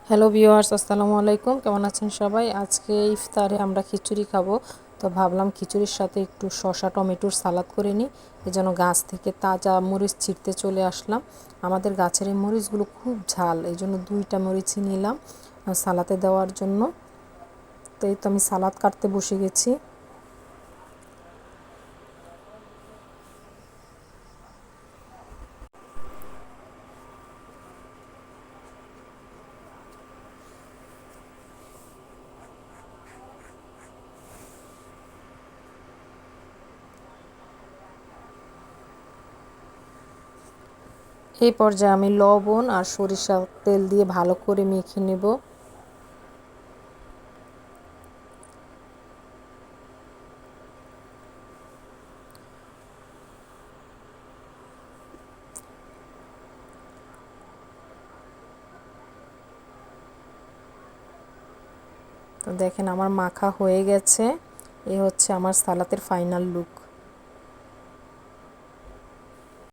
Hello viewers, আসসালামু আলাইকুম। কেমন আছেন সবাই? আজকে ইফতারে আমরা খিচুড়ি খাবো। তো ভাবলাম খিচুড়ির সাথে একটু শসা টমেটোর সালাদ করে নিই। এজন্য গাছ থেকে তাজা মরিচ ছিঁড়তে চলে আসলাম। আমাদের গাছের এই মরিচগুলো খুব ঝাল, এই জন্য 2টা মরিচই নিলাম সালাতে দেওয়ার জন্য। তো এই তো আমি সালাদ কাটতে বসে গেছি। এই পর্যায়ে আমি লবণ আর সরিষার তেল দিয়ে ভালো করে মেখে নেব। তো দেখেন আমার মাখা হয়ে গেছে। এই হচ্ছে আমার সালাতের ফাইনাল লুক।